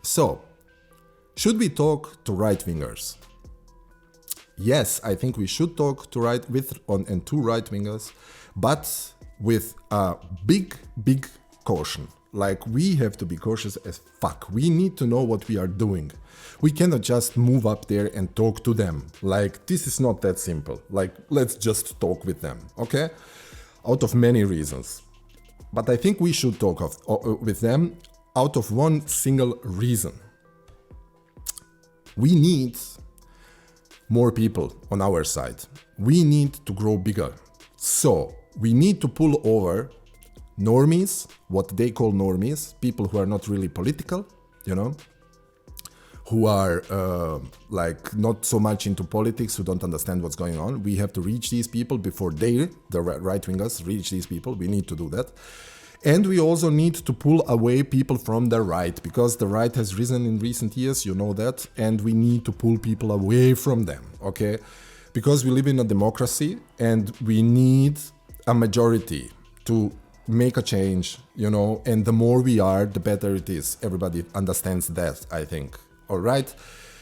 So, should we talk to right-wingers? Yes, I think we should talk to to right-wingers, but with a big caution. Like, we have to be cautious as fuck. We need to know what we are doing. We cannot just move up there and talk to them. Like, this is not that simple. Like, let's just talk with them, okay? Out of many reasons. But I think we should talk with them out of one single reason. We need more people on our side. We need to grow bigger. So, we need to pull over normies, what they call normies, people who are not really political, you know, who are like not so much into politics, who don't understand what's going on. We have to reach these people before the right-wingers, reach these people. We need to do that. And we also need to pull away people from the right, because the right has risen in recent years, you know that, and we need to pull people away from them, okay? Because we live in a democracy and we need a majority to make a change, you know, and the more we are, the better it is. Everybody understands that, I think. All right?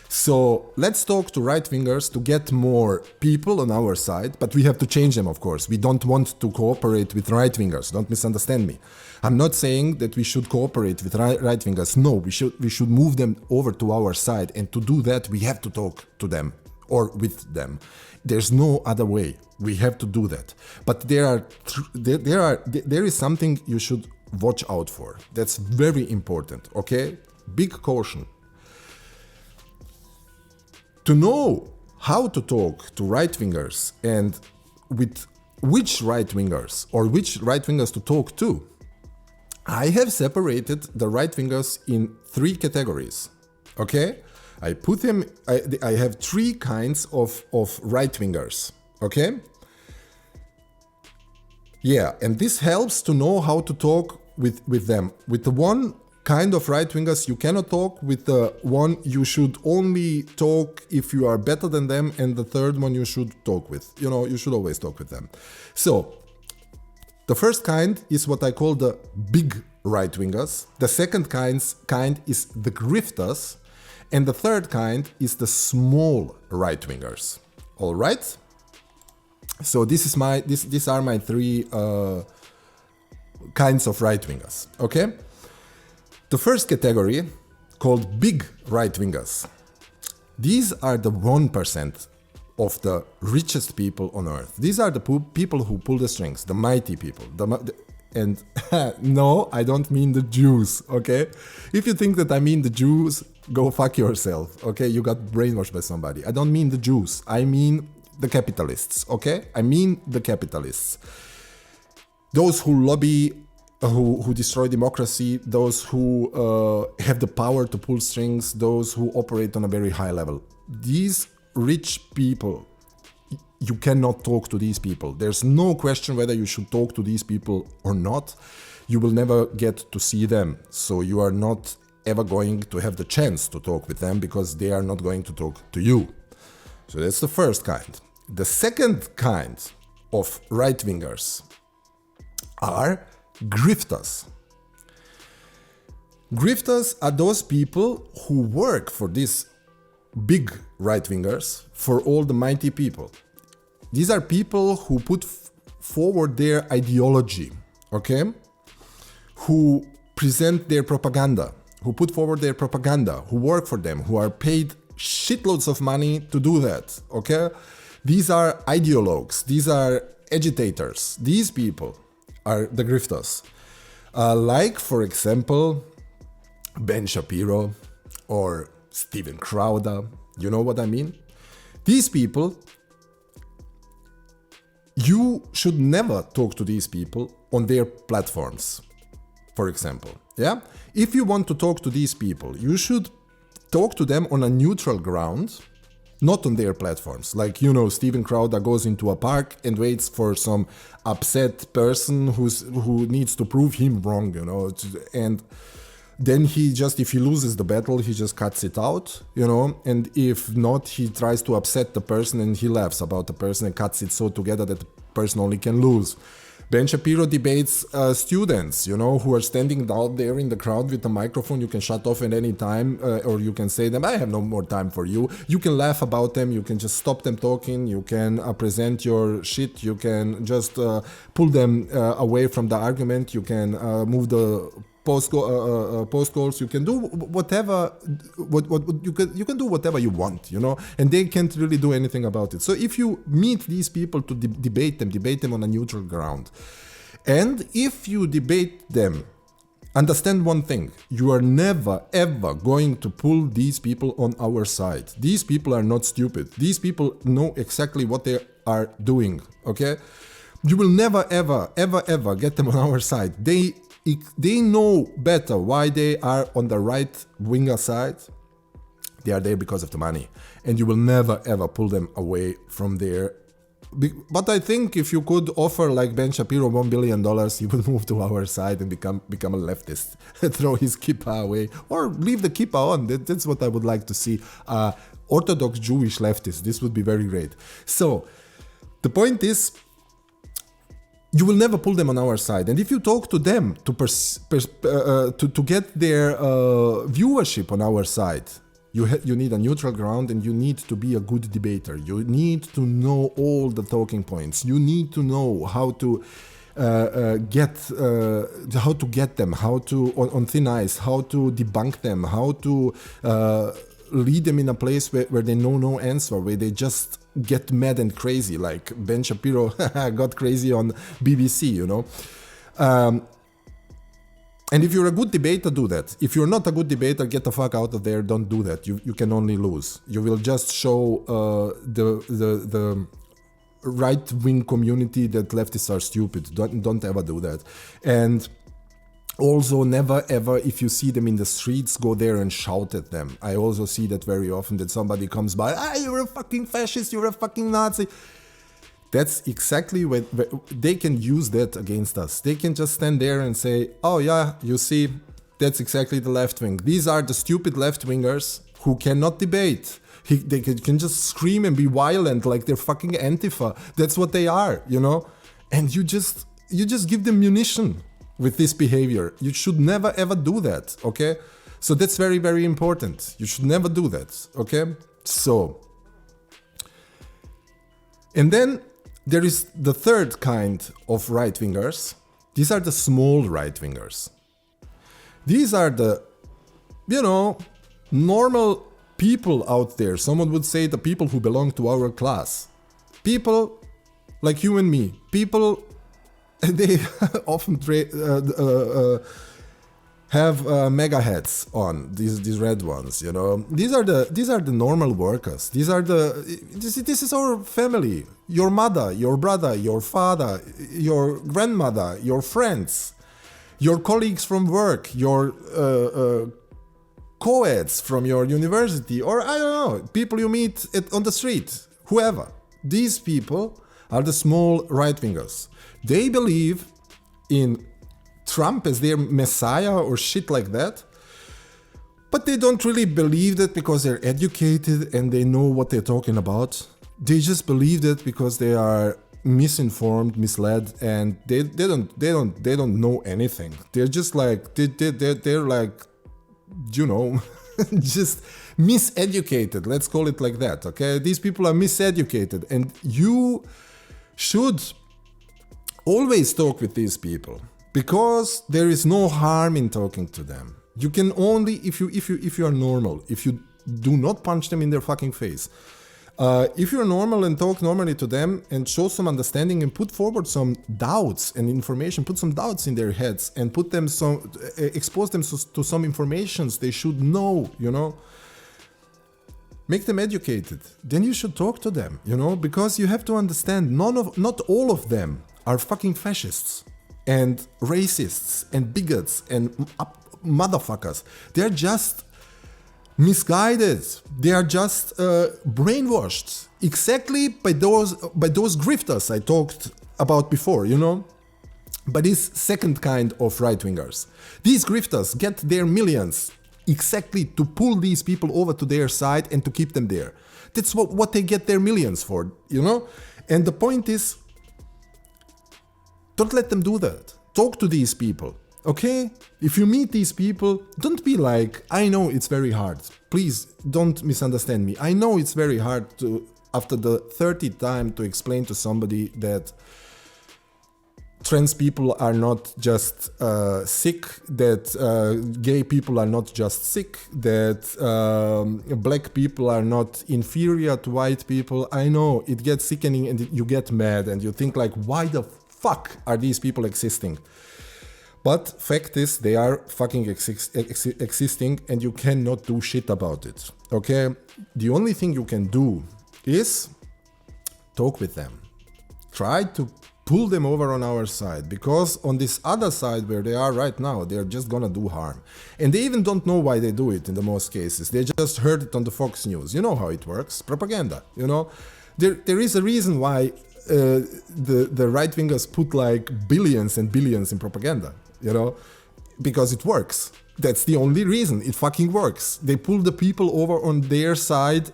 So let's talk to right-wingers to get more people on our side, but we have to change them, of course. We don't want to cooperate with right-wingers. Don't misunderstand me. I'm not saying that we should cooperate with right-wingers. No, we should move them over to our side, and to do that, we have to talk to them or with them. There's no other way. We have to do that. But there is something you should watch out for. That's very important, okay? Big caution. To know how to talk to right-wingers and with which right-wingers or which right-wingers to talk to, I have separated the right-wingers in 3 categories, okay? I put them, I have 3 kinds of right-wingers, okay? Yeah, and this helps to know how to talk with them. With the one kind of right-wingers you cannot talk, with the one you should only talk if you are better than them, and the third one you should talk with. You know, you should always talk with them. So, the first kind is what I call the big right-wingers. The second kind is the grifters. And the third kind is the small right-wingers. All right? So these are my 3 kinds of right-wingers. Okay? The first category, called big right-wingers. These are the 1% of the richest people on earth. These are the people who pull the strings, the mighty people. And no, I don't mean the Jews, okay? If you think that I mean the Jews, go fuck yourself, okay? You got brainwashed by somebody. I don't mean the Jews. I mean the capitalists, okay? I mean the capitalists. Those who lobby, who destroy democracy, those who have the power to pull strings, those who operate on a very high level. These rich people, you cannot talk to these people. There's no question whether you should talk to these people or not. You will never get to see them. So you are not ever going to have the chance to talk with them, because they are not going to talk to you. So that's the first kind. The second kind of right-wingers are grifters. Grifters are those people who work for these big right-wingers, for all the mighty people. These are people who put forward their ideology, okay? Who present their propaganda, who put forward their propaganda, who work for them, who are paid shitloads of money to do that, okay? These are ideologues, these are agitators. These people are the grifters. Like, for example, Ben Shapiro or Steven Crowder, you know what I mean? These people, you should never talk to these people on their platforms, for example. Yeah? If you want to talk to these people, you should talk to them on a neutral ground, not on their platforms. Like, you know, Steven Crowder goes into a park and waits for some upset person who needs to prove him wrong, you know, and then if he loses the battle, he just cuts it out, you know, and if not, he tries to upset the person and he laughs about the person and cuts it so together that the person only can lose. Ben Shapiro debates students, you know, who are standing out there in the crowd with a microphone. You can shut off at any time, or you can say them, I have no more time for you. You can laugh about them. You can just stop them talking. You can present your shit. You can just pull them away from the argument. You can move the post goals. You can do whatever. You can do whatever you want, you know, and they can't really do anything about it. So if you meet these people to debate them on a neutral ground, and if you debate them, understand one thing: you are never ever going to pull these people on our side. These people are not stupid. These people know exactly what they are doing. Okay, you will never ever get them on our side. They know better why they are on the right winger side. They are there because of the money, and you will never ever pull them away from there. But I think if you could offer like Ben Shapiro $1 billion, he will move to our side and become a leftist, throw his kippah away, or leave the kippah on. That's what I would like to see. Orthodox Jewish leftists. This would be very great. So the point is, you will never pull them on our side, and if you talk to them to get their viewership on our side, you need a neutral ground, and you need to be a good debater. You need to know all the talking points. You need to know how to get them, how to on thin ice, how to debunk them, how to lead them in a place where they know no answer, where they just get mad and crazy, like Ben Shapiro got crazy on BBC, you know. And if you're a good debater, do that. If you're not a good debater, get the fuck out of there. Don't do that. You can only lose. You will just show the right-wing community that leftists are stupid. Don't ever do that. And also, never ever, if you see them in the streets, go there and shout at them. I also see that very often, that somebody comes by, you're a fucking fascist, you're a fucking Nazi. That's exactly what they can use that against us. They can just stand there and say, oh yeah, you see, that's exactly the left wing. These are the stupid left wingers who cannot debate. They can just scream and be violent like they're fucking Antifa. That's what they are, you know? And you just give them munition with this behavior. You should never ever do that, okay? So that's very, very important. You should never do that, okay? So, and then there is the third kind of right-wingers. These are the small right-wingers. These are the, you know, normal people out there. Someone would say the people who belong to our class. People like you and me. People, they often have mega hats on, these red ones, you know. These are the normal workers. This is our family. Your mother, your brother, your father, your grandmother, your friends, your colleagues from work, your co-eds from your university, or I don't know, people you meet on the street, whoever. These people are the small right-wingers. They believe in Trump as their messiah or shit like that, but they don't really believe that because they're educated and they know what they're talking about. They just believe that because they are misinformed, misled, and they don't know anything. They're just like they're like, you know, just miseducated. Let's call it like that. Okay, these people are miseducated, and you should always talk with these people, because there is no harm in talking to them. You can only, if you are normal, if you do not punch them in their fucking face, if you're normal and talk normally to them and show some understanding and put forward some doubts and information, put some doubts in their heads and put them expose them to some informations they should know, you know, make them educated, then you should talk to them, you know, because you have to understand not all of them are fucking fascists and racists and bigots and motherfuckers. They're just misguided. They are just brainwashed, exactly by those grifters I talked about before, you know, by this second kind of right-wingers. These grifters get their millions exactly to pull these people over to their side and to keep them there. That's what they get their millions for, you know. And the point is, Don't let them do that. Talk to these people, okay? If you meet these people, don't be like, I know it's very hard. Please don't misunderstand me. I know it's very hard to, after the 30th time, to explain to somebody that trans people are not just sick, that gay people are not just sick, that black people are not inferior to white people. I know it gets sickening and you get mad and you think like, why the fuck are these people existing? But fact is, they are fucking existing and you cannot do shit about it, okay? The only thing you can do is talk with them. Try to pull them over on our side, because on this other side where they are right now, they're just gonna do harm. And they even don't know why they do it in the most cases. They just heard it on the Fox News. You know how it works, propaganda, you know? There is a reason why the right-wingers put like billions and billions in propaganda, you know? Because it works. That's the only reason. It fucking works. They pull the people over on their side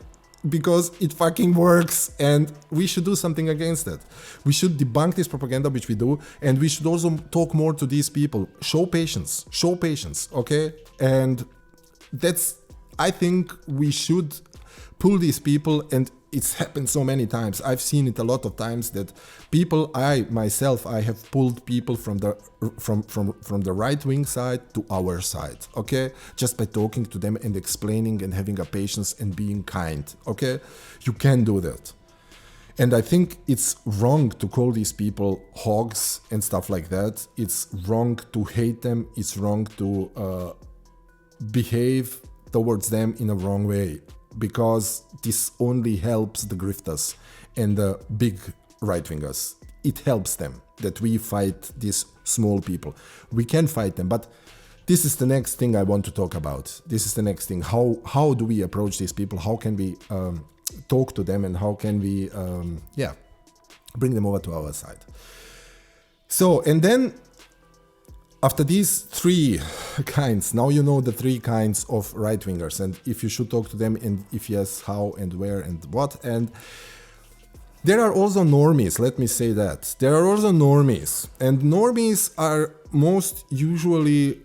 because it fucking works, and we should do something against that. We should debunk this propaganda, which we do, and we should also talk more to these people. Show patience, okay? And that's, I think we should pull these people, and it's happened so many times. I've seen it a lot of times that people, I have pulled people from the right-wing side to our side, okay? Just by talking to them and explaining and having a patience and being kind, okay? You can do that. And I think it's wrong to call these people hogs and stuff like that. It's wrong to hate them. It's wrong to behave towards them in a wrong way, because this only helps the grifters and the big right-wingers. It helps them that we fight these small people. We can fight them, but this is the next thing I want to talk about. This is the next thing. How do we approach these people? How can we talk to them, and how can we bring them over to our side? So, and then after these three kinds, now you know the three kinds of right-wingers, and if you should talk to them, and if yes, how and where and what. And there are also normies, let me say that. There are also normies, and normies are most usually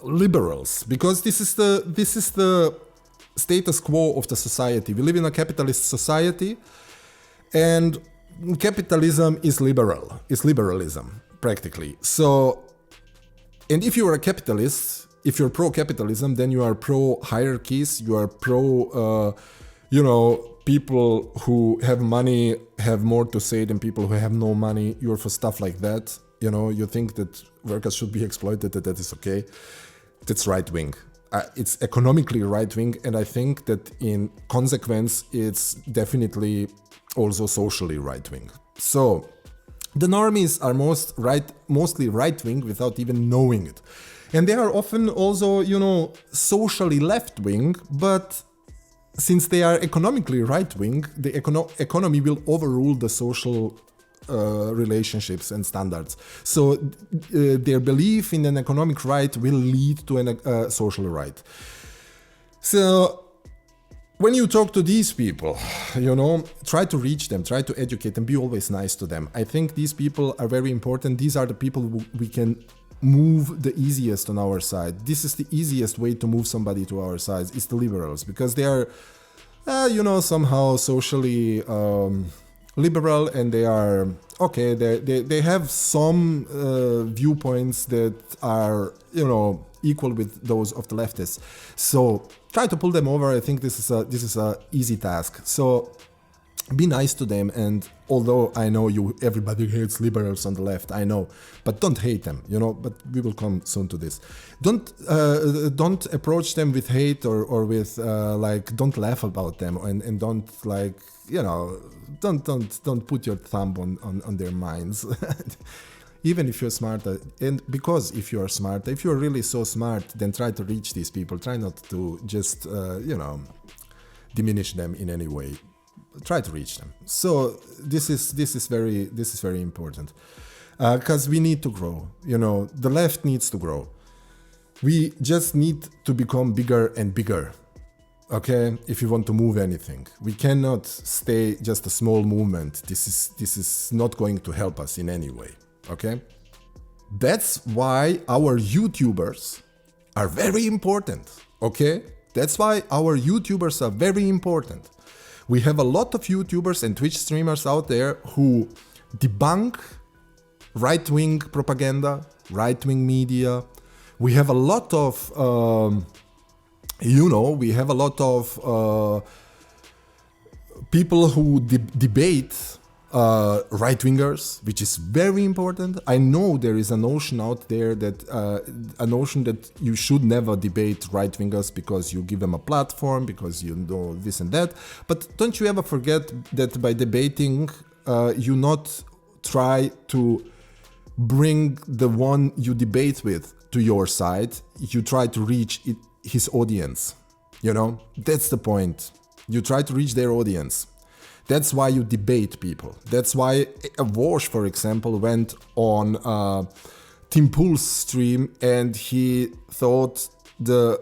liberals, because this is the status quo of the society. We live in a capitalist society, and capitalism is liberalism. Practically. So, and if you are a capitalist, if you're pro-capitalism, then you are pro-hierarchies, you are pro, people who have money have more to say than people who have no money. You're for stuff like that. You know, you think that workers should be exploited, that is okay. That's right-wing. It's economically right-wing, and I think that in consequence, it's definitely also socially right-wing. So, the normies are mostly right-wing without even knowing it. And they are often also, socially left-wing, but since they are economically right-wing, the economy will overrule the social relationships and standards. So their belief in an economic right will lead to a social right. So when you talk to these people, try to reach them, try to educate them, be always nice to them. I think these people are very important. These are the people who we can move the easiest on our side. This is the easiest way to move somebody to our side, is the liberals, because they are, somehow socially liberal, and they are, okay, they have some viewpoints that are, equal with those of the leftists. So try to pull them over. I think this is a easy task. So be nice to them, and although I know everybody hates liberals on the left, I know, but don't hate them, but we will come soon to this. Don't approach them with hate or with don't laugh about them, and don't don't put your thumb on their minds. Even if you're smarter, and because if you're smart, if you're really so smart, then try to reach these people. Try not to just diminish them in any way. Try to reach them. So this is very important, because we need to grow. The left needs to grow. We just need to become bigger and bigger. okay? If you want to move anything, we cannot stay just a small movement. This is not going to help us in any way, okay? That's why our YouTubers are very important, okay? That's why our YouTubers are very important. We have a lot of YouTubers and Twitch streamers out there who debunk right-wing propaganda, right-wing media. We have a lot of, we have a lot of people who debate right-wingers, which is very important. I know there is a notion out there that you should never debate right-wingers because you give them a platform, because you know this and that. But don't you ever forget that by debating, you not try to bring the one you debate with to your side. You try to reach his audience. You know, that's the point. You try to reach their audience. That's why you debate people. That's why Wash, for example, went on Tim Pool's stream and he taught the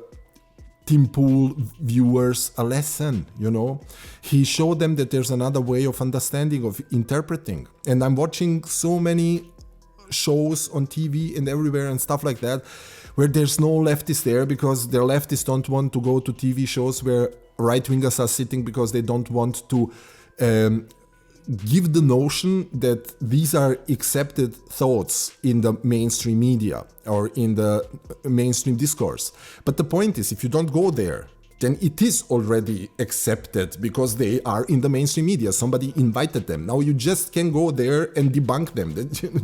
Tim Pool viewers a lesson, you know. He showed them that there's another way of understanding, of interpreting. And I'm watching so many shows on TV and everywhere and stuff like that, where there's no leftists there because their leftists don't want to go to TV shows where right-wingers are sitting because they don't want to give the notion that these are accepted thoughts in the mainstream media or in the mainstream discourse. But the point is, if you don't go there, then it is already accepted because they are in the mainstream media. Somebody invited them. Now you just can go there and debunk them.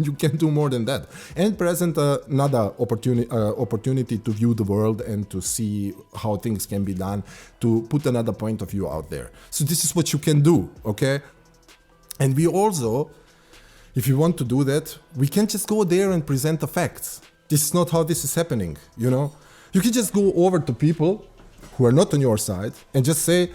You can't do more than that. And present another opportunity to view the world and to see how things can be done, to put another point of view out there. So this is what you can do, okay? And we also, if you want to do that, we can't just go there and present the facts. This is not how this is happening, you know? You can just go over to people who are not on your side and just say,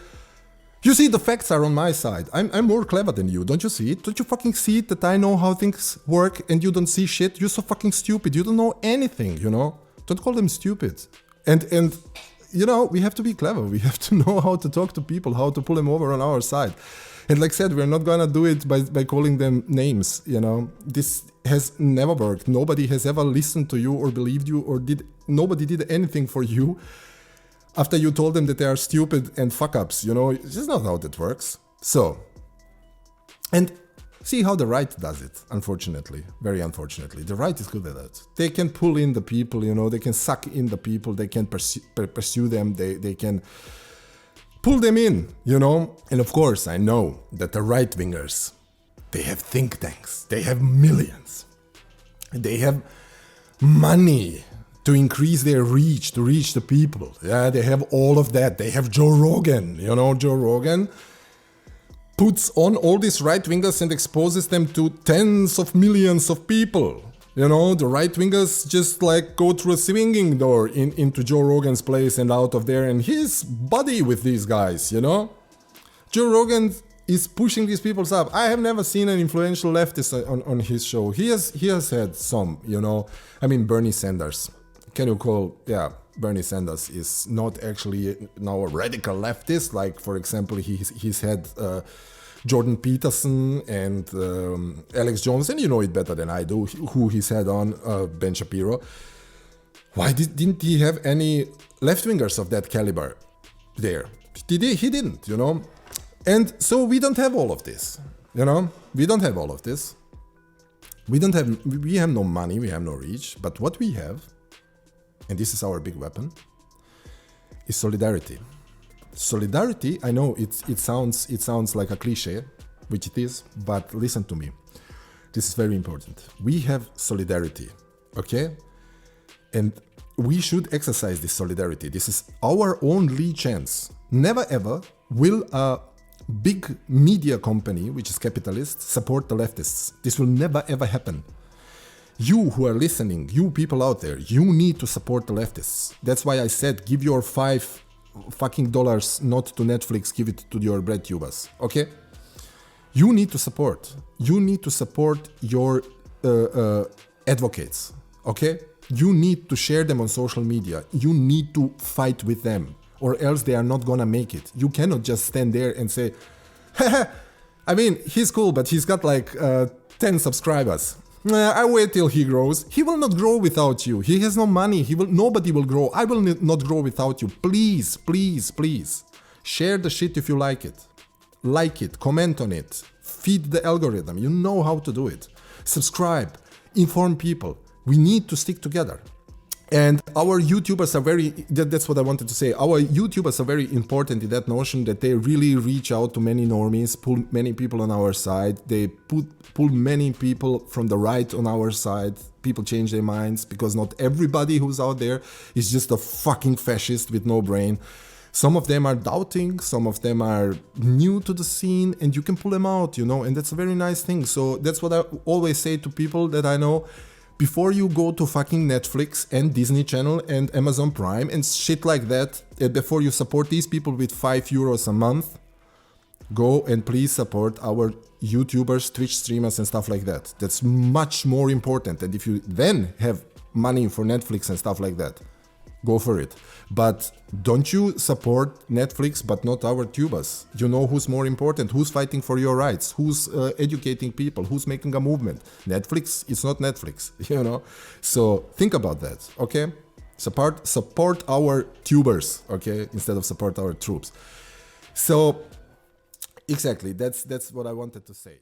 you see, the facts are on my side. I'm more clever than you. Don't you see it? Don't you fucking see it that I know how things work and you don't see shit? You're so fucking stupid. You don't know anything, you know? Don't call them stupid. And you know, we have to be clever. We have to know how to talk to people, how to pull them over on our side. And like I said, we're not gonna do it by calling them names, you know? This has never worked. Nobody has ever listened to you or believed you or nobody did anything for you after you told them that they are stupid and fuck-ups, you know? This is not how that works. So, and see how the right does it, unfortunately, very unfortunately. The right is good at that. They can pull in the people, you know, they can suck in the people, they can pursue them, they can pull them in, you know? And of course, I know that the right-wingers, they have think tanks, they have millions, they have money to increase their reach, to reach the people. Yeah, they have all of that. They have Joe Rogan, you know, Joe Rogan puts on all these right-wingers and exposes them to tens of millions of people. You know, the right-wingers just like go through a swinging door into Joe Rogan's place and out of there, and he's buddy with these guys, you know? Joe Rogan is pushing these people up. I have never seen an influential leftist on his show. He has had some, you know, I mean, Bernie Sanders. Can you call, Bernie Sanders is not actually now a radical leftist. Like, for example, he's had Jordan Peterson and Alex Jones, and you know it better than I do, who he's had on, Ben Shapiro. Why didn't he have any left-wingers of that caliber there? He didn't, you know? And so we don't have all of this, you know? We don't have all of this. We have no money, we have no reach, but what we have, and this is our big weapon, is solidarity. Solidarity, I know it sounds like a cliche, which it is, but listen to me. This is very important. We have solidarity, okay? And we should exercise this solidarity. This is our only chance. Never ever will a big media company, which is capitalist, support the leftists. This will never ever happen. You who are listening, you people out there, you need to support the leftists. That's why I said, give your $5 fucking not to Netflix, give it to your bread tubers, okay? You need to support. You need to support your advocates, okay? You need to share them on social media. You need to fight with them. or else they are not gonna make it. You cannot just stand there and say, I mean, he's cool, but he's got like 10 subscribers. I wait till he grows. He will not grow without you. He has no money. Nobody will grow. I will not grow without you. Please, please, please. Share the shit if you like it. Like it, comment on it. Feed the algorithm. You know how to do it. Subscribe. Inform people. We need to stick together. And our YouTubers are that's what I wanted to say. Our YouTubers are very important in that notion that they really reach out to many normies, pull many people on our side. They pull many people from the right on our side. People change their minds because not everybody who's out there is just a fucking fascist with no brain. Some of them are doubting, some of them are new to the scene, and you can pull them out, and that's a very nice thing. So that's what I always say to people that I know. Before you go to fucking Netflix and Disney Channel and Amazon Prime and shit like that, before you support these people with €5 a month, go and please support our YouTubers, Twitch streamers and stuff like that. That's much more important. And if you then have money for Netflix and stuff like that, go for it. But don't you support Netflix but not our tubers. You know who's more important, who's fighting for your rights, who's educating people, who's making a movement. Netflix, it's not Netflix, So think about that, okay? Support our tubers, okay, instead of support our troops. So exactly, that's what I wanted to say.